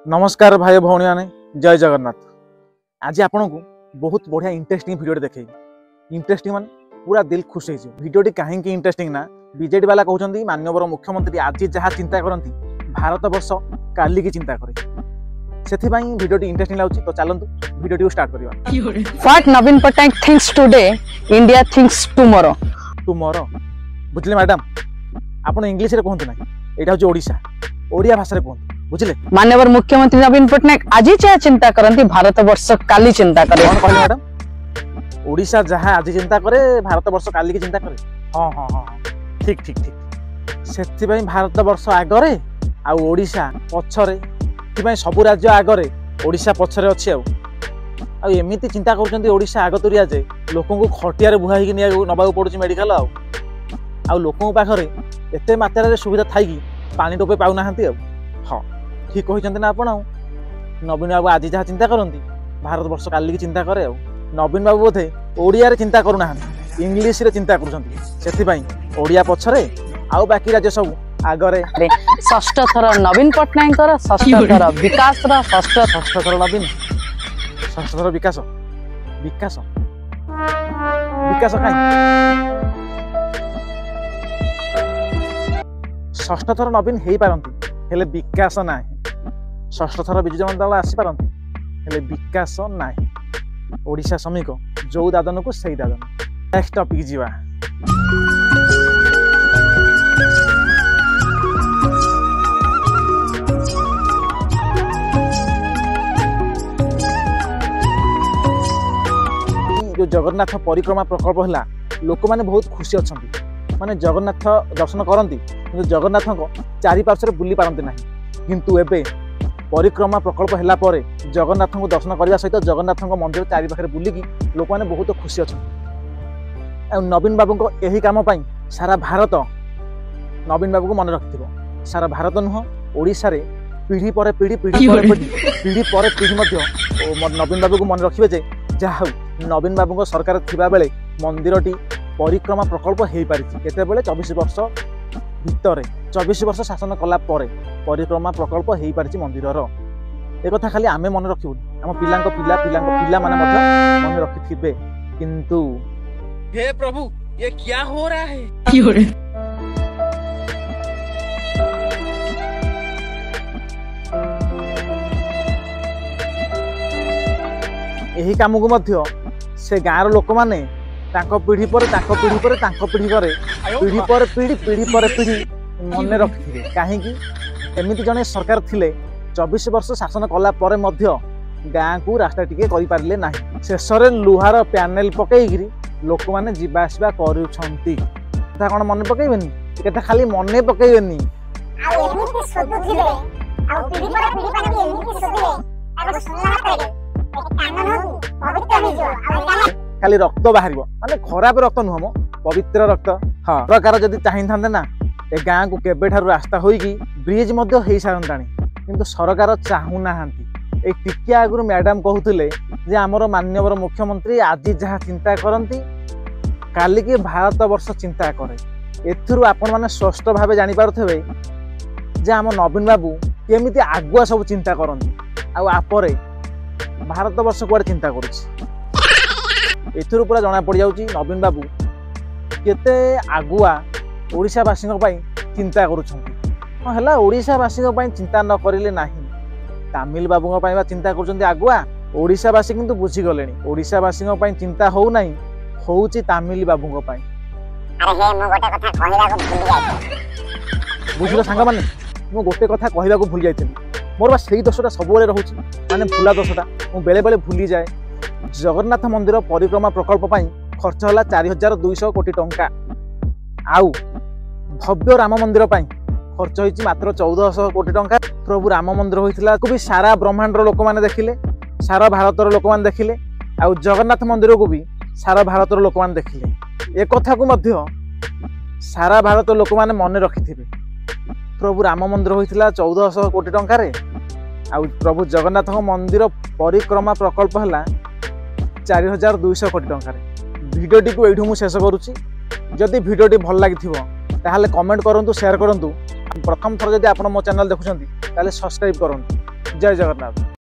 नमस्कार भाई भौणी मैंने जय जगन्नाथ। आज आपन को बहुत बढ़िया इंटरेस्टिंग वीडियो देखे इंटरेस्टिंग मान पूरा दिल खुश हो वीडियो कहीं इंटरेस्टिंग ना बीजेडी वाला कहते माननीय मुख्यमंत्री आज जहाँ चिंता करती भारत वर्ष काली की चिंता करे से वीडियो इंटरेस्टिंग लगुच। तो चलतु वीडियो स्टार्ट करवा। What Navin Patnaik thinks today, India thinks tomorrow. Tomorrow बुझले मैडम आप इंग्लीश रे कहतु ना यहाँ हूँ ओडिशा ओडिया भाषा कहतु बुझले। माननीय मुख्यमंत्री नवीन पटनायक आज जहाँ चिंता करती भारत वर्ष काली चिंता करे। कौन कहले मैडम ओडिशा जहाँ आज चिंता करे भारत वर्ष काली की चिंता करे। हाँ हाँ हाँ ठीक ठीक ठीक से भारत वर्ष आगरे आ ओडिशा पछरे सबु राज्य आगरे ओडिशा पछरे अच्छी आमती चिंता कर ओडिशा आगतुरिया जे लोक खटिया बुहाई नवा पड़ुଛି मेडिकल आ लोक पाखे एत मात्रा सुविधा थी पानी टोपे पाऊना। हाँ ठीक कहते ना आपण नवीन बाबू आज जहाँ चिंता करती भारत वर्ष काली की चिंता करे। नवीन बाबू बोधे ओडिया चिंता करूना इंग्लीश रे चिंता कर ओडिया पछरे आउ बाकी राज्य सब आगरे। षष्ठ थर नवीन पटनायक षष्ठ थर विकास षष्ठ थर नवीन षष्ठ थर विकास विकास विकास कहीं षष्ठ थर नवीन हो पारती हेले विकास ना षष्ठ थर विजु जनता दल आसी पारती हेले विकास ना ओडिशा श्रमिक जो दादन को सही दादन। नेक्स्ट टॉपिक जीवा। जो जगन्नाथ परिक्रमा प्रकल्प है लोक मैंने बहुत खुशी अच्छा माने जगन्नाथ दर्शन करती कि जगन्नाथ चारि पार्श्व बुली पारती ना किंतु एबे परिक्रमा प्रकल्प है जगन्नाथ को दर्शन करने सहित जगन्नाथ मंदिर चारि पाखे बुलिकी लोक मैंने बहुत खुशी अच्छा। नवीन बाबू को यही कम सारा भारत नवीन बाबू को मन रखि सारा भारत नुह ओडिशा रे पीढ़ी पर पीढ़ी पीढ़ी पर पीढ़ी पर पीढ़ी नवीन बाबू को मन रखिए जे जहाँ नवीन बाबू सरकार थिबा बेले मंदिरटी परिक्रमा प्रकल्प हो पारी केते बेले 24 वर्ष भितर 24 वर्ष शासन कला परिक्रमा प्रकल्प हो पारी मंदिर एक कथा खाली आमे मन रखिबु आम पिलांको पिला पिलांको पिला माने मध्य मन रखिथिबे किंतु हे प्रभु ये क्या हो रहा है। यही काम को मध्य से गाँव लोक मैंने पीढ़ी पर पीढ़ी पर पीढ़ी पर पीढ़ी पर पीढ़ी पीढ़ी पर पीढ़ी मन रखिथे कहीं एमती जड़े सरकार थिले 24 वर्ष शासन कला गाँ को रास्ता टिके करि पारले नाही शेष में लुहार पैनेल पकईकि लोक मैंने जीवा आसवा करुछंती कौन मन पकईबेनी केता खाली मन पकईबेनी खाली रक्त बाहर माने खराब रक्त नुह मो पवित्र रक्त। हाँ प्रकार जदि चाही था ना ए गाँ को केबे ठारू रास्ता होईकी ब्रिज मध्य हो सारंतानी किंतु सरकार चाहूना टिके आगु मैडम कहते जे आमर माननीय मुख्यमंत्री आज जहाँ चिंता करती काली की भारत वर्ष चिंता करे। एथुरु आपण माने स्पष्ट भाव जानीपारे जे आम नवीन बाबू केमिति आगुआ सब चिंता करती आपर भारत वर्ष कुआडे चिंता करूँ पूरा जना पड़ जाऊँ नवीन बाबू केते आगुआ ओडिशावासी चिंता करुँच ओडिशावासी चिंता न करिले नाही तमिल बाबू चिंता कर आगुआ ओडिशावासी किंतु बुझीगले ओडिशावासी चिंता हो नहीं होउची तमिल बाबू बुझल सांग मैंने मु गोटे कथा कहवा भूल जाइए मोर बा से दोषटा सब रोचे माने भूला दोषटा मुझे बेले बेले भूली जाए। जगन्नाथ मंदिर परिक्रमा प्रकल्प खर्च है 4200 कोटी टंका आउ भव्य राम मंदिर खर्च होती मात्र 1400 कोटी टंका। प्रभु राम मंदिर होता भी सारा ब्रह्मांड लोक मैंने देखिले सारा भारत लोक मैंने देखिले आउ जगन्नाथ मंदिर को भी सारा भारत लोक मैंने देखिले एक कथा को मध्य सारा भारत लोक मैंने मन रखिथिबे। प्रभु राम मंदिर होता 1400 कोटी टंकार आउ प्रभु जगन्नाथ मंदिर परिक्रमा प्रकल्प है 4200 कोटी टंकार। भिडियोटी को यू शेष करुच्ची जदि भिडियोटी भल लगी ताहले कमेंट करूँ शेयर करूँ प्रथम थर जब आप मो चैनल देखुं सब्सक्राइब करूँ। ଜୟ ଜଗନ୍ନାଥ।